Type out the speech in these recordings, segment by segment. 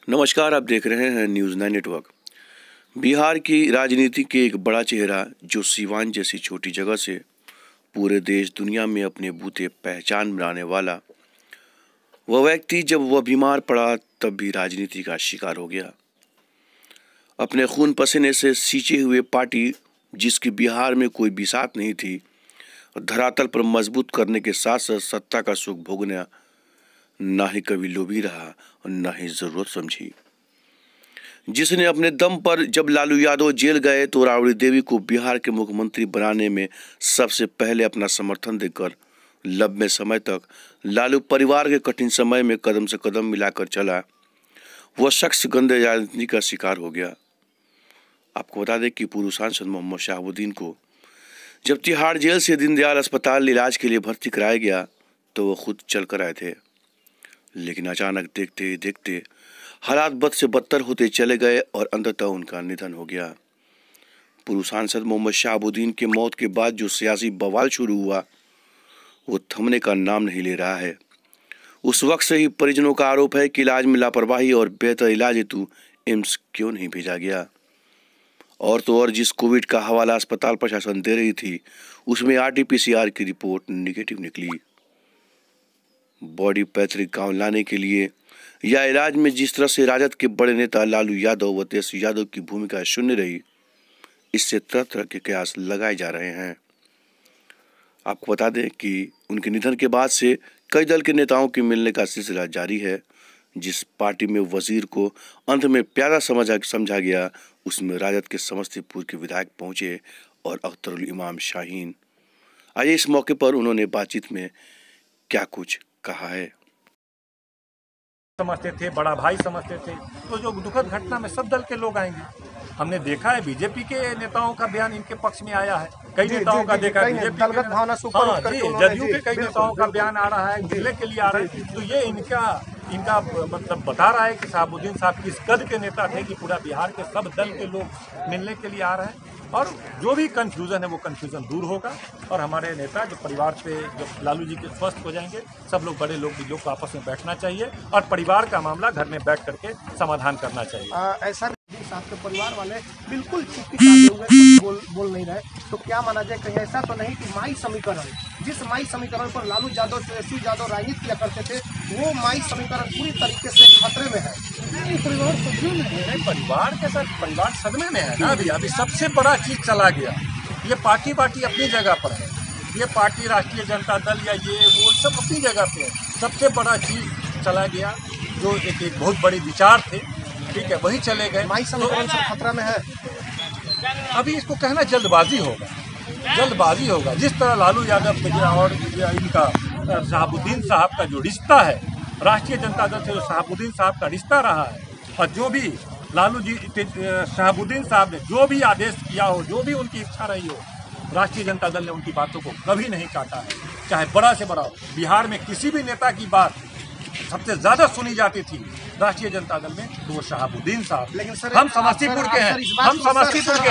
नमस्कार, आप देख रहे हैं न्यूज़ 9 नेटवर्क। बिहार की राजनीति के एक बड़ा चेहरा जो सीवान जैसी छोटी जगह से पूरे देश दुनिया में अपने बूते पहचान बनाने वाला वह व्यक्ति जब वह बीमार पड़ा तब भी राजनीति का शिकार हो गया। अपने खून पसीने से सींचे हुए पार्टी जिसकी बिहार में कोई बिसात नहीं थी, धरातल पर मजबूत करने के साथ साथ सत्ता का सुख भोगना ना ही कभी लोभी रहा और ना ही जरूरत समझी। जिसने अपने दम पर जब लालू यादव जेल गए तो राबड़ी देवी को बिहार के मुख्यमंत्री बनाने में सबसे पहले अपना समर्थन देकर लंबे समय तक लालू परिवार के कठिन समय में कदम से कदम मिलाकर चला, वह शख्स गंदे राजनीति का शिकार हो गया। आपको बता दें कि पूर्व सांसद मोहम्मद शहाबुद्दीन को जब तिहाड़ जेल से दीनदयाल अस्पताल इलाज के लिए भर्ती कराया गया तो वह खुद चल कर आए थे, लेकिन अचानक देखते ही देखते हालात बद से बदतर होते चले गए और अंततः उनका निधन हो गया। पूर्व सांसद मोहम्मद शहाबुद्दीन की मौत के बाद जो सियासी बवाल शुरू हुआ वो थमने का नाम नहीं ले रहा है। उस वक्त से ही परिजनों का आरोप है कि इलाज में लापरवाही और बेहतर इलाज हेतु एम्स क्यों नहीं भेजा गया। और तो और जिस कोविड का हवाला अस्पताल प्रशासन दे रही थी उसमें RT-PCR की रिपोर्ट निगेटिव निकली। बॉडी पैतृक गांव लाने के लिए या इलाज में जिस तरह से राजद के बड़े नेता लालू यादव व तेजस्वी यादव की भूमिका शून्य रही, इससे तरह तरह के कयास लगाए जा रहे हैं। आपको बता दें कि उनके निधन के बाद से कई दल के नेताओं के मिलने का सिलसिला जारी है। जिस पार्टी में वजीर को अंत में प्यारा समझा गया उसमें राजद के समस्तीपुर के विधायक पहुंचे और अख्तरुल इमाम शाहीन। आइए इस मौके पर उन्होंने बातचीत में क्या कुछ कहा है। समझते थे, बड़ा भाई समझते थे, तो जो दुखद घटना में सब दल के लोग आएंगे। हमने देखा है बीजेपी के नेताओं का बयान इनके पक्ष में आया है, कई नेताओं का देखा है, दलगत भावना से ऊपर जदयू के कई नेताओं का बयान आ रहा है, जिले के लिए आ रहा है। तो ये इनका मतलब बता रहा है कि शहाबुद्दीन साहब किस कद के नेता थे कि पूरा बिहार के सब दल के लोग मिलने के लिए आ रहे हैं। और जो भी कन्फ्यूज़न है वो कन्फ्यूज़न दूर होगा और हमारे नेता जो परिवार पे जब लालू जी के स्वस्थ हो जाएंगे, सब लोग बड़े लोग बुजुर्ग को आपस में बैठना चाहिए और परिवार का मामला घर में बैठ करके समाधान करना चाहिए। ऐसा आपके परिवार वाले बिल्कुल चुप्पी साधे हुए बोल नहीं रहे, तो क्या माना जाए? कहीं ऐसा तो नहीं कि माई समीकरण, जिस माई समीकरण पर लालू यादव तेजस्वी यादव राजनीति किया करते थे, वो माई समीकरण पूरी तरीके से खतरे में है। परिवार सदमे में है, परिवार के साथ परिवार सदमे में है ना। अभी सबसे बड़ा चीज चला गया। ये पार्टी अपनी जगह पर है, ये पार्टी राष्ट्रीय जनता दल या ये वो सब अपनी जगह पे है। सबसे बड़ा चीज चला गया जो एक बहुत बड़े विचार थे, ठीक है, वही चले गए। माई समीकरण तो खतरा में है। अभी इसको कहना जल्दबाजी होगा। जिस तरह लालू यादव और इनका शहाबुद्दीन साहब का जो रिश्ता है, राष्ट्रीय जनता दल से जो शहाबुद्दीन साहब का रिश्ता रहा है, और जो भी लालू जी शहाबुद्दीन साहब ने जो भी आदेश किया हो, जो भी उनकी इच्छा रही हो, राष्ट्रीय जनता दल ने उनकी बातों को कभी नहीं काटा है। चाहे बड़ा से बड़ा बिहार में किसी भी नेता की बात सबसे ज्यादा सुनी जाती थी राष्ट्रीय जनता दल में, तो वो शहाबुद्दीन साहब। लेकिन सर हम समस्तीपुर के हैं,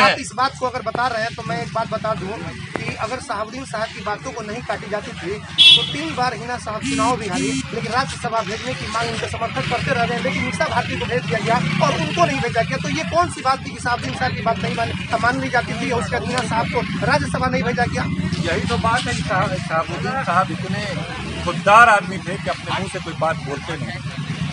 आप इस बात को अगर बता रहे हैं तो मैं एक बात बता दूं कि अगर शहाबुद्दीन साहब की बातों को नहीं काटी जाती थी तो 3 बार हिना साहब चुनाव भी हारी, लेकिन राज्यसभा भेजने की मांग उनके समर्थक करते रह गए, लेकिन मीसा भारती को भेज दिया गया और उनको नहीं भेजा गया। तो ये कौन सी बात थी कि शहाबुद्दीन साहब की बात नहीं मान ली जाती थी और उसके हिना साहब को राज्यसभा नहीं भेजा गया? यही तो बात है कि शहाबुद्दीन साहब इतने खुददार आदमी थे कि अपने मुंह से कोई बात बोलते नहीं,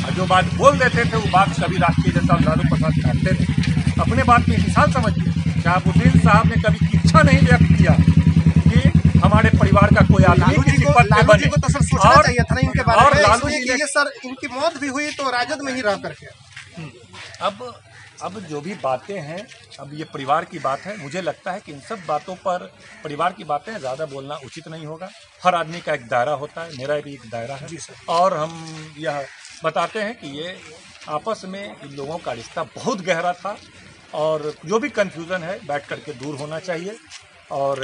और जो बात बोल देते थे वो बात कभी राष्ट्रीय जनता लालू प्रसाद काटते थे। अपने बात में मिसाल समझिए, शहाबुद्दीन साहब ने कभी इच्छा नहीं व्यक्त किया कि हमारे परिवार का कोई आदमी किसी पद पे बने। तो सर सोचना चाहिए था ना इनके बारे में। लालू जी ये सर इनकी मौत भी हुई तो राजद में ही रह करके। अब जो भी बातें हैं, अब ये परिवार की बात है, मुझे लगता है कि इन सब बातों पर परिवार की बातें ज़्यादा बोलना उचित नहीं होगा। हर आदमी का एक दायरा होता है, मेरा भी एक दायरा है, और हम यह बताते हैं कि ये आपस में इन लोगों का रिश्ता बहुत गहरा था और जो भी कन्फ्यूज़न है बैठ करके दूर होना चाहिए। और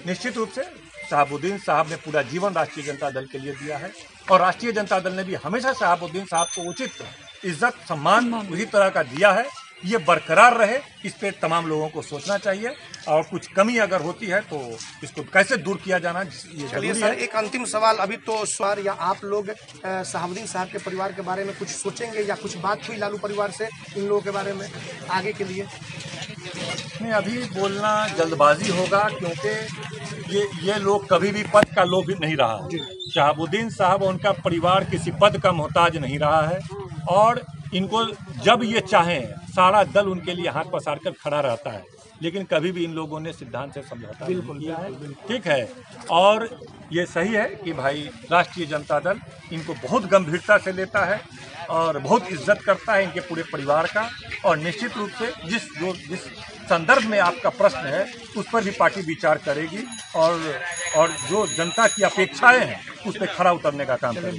निश्चित रूप से शहाबुद्दीन साहब ने पूरा जीवन राष्ट्रीय जनता दल के लिए दिया है और राष्ट्रीय जनता दल ने भी हमेशा शहाबुद्दीन साहब को उचित इज्जत सम्मान उसी तरह का दिया है। ये बरकरार रहे, इस पे तमाम लोगों को सोचना चाहिए। और कुछ कमी अगर होती है तो इसको कैसे दूर किया जाना ये चलिए सर, एक अंतिम सवाल। अभी तो सर या आप लोग शहाबुद्दीन साहब के परिवार के बारे में कुछ सोचेंगे या कुछ बात हुई लालू परिवार से इन लोगों के बारे में आगे के लिए? नहीं, अभी बोलना जल्दबाजी होगा, क्योंकि ये लोग कभी भी पद का लोभ नहीं रहा। शहाबुद्दीन साहब उनका परिवार किसी पद का मोहताज नहीं रहा है, और इनको जब ये चाहें सारा दल उनके लिए हाथ पसार कर खड़ा रहता है, लेकिन कभी भी इन लोगों ने सिद्धांत से समझौता नहीं किया है। ठीक है, और ये सही है कि भाई राष्ट्रीय जनता दल इनको बहुत गंभीरता से लेता है और बहुत इज्जत करता है इनके पूरे परिवार का, और निश्चित रूप से जिस संदर्भ में आपका प्रश्न है उस पर भी पार्टी विचार करेगी, और जो जनता की अपेक्षाएं हैं उस पर खरा उतरने का काम करेगी।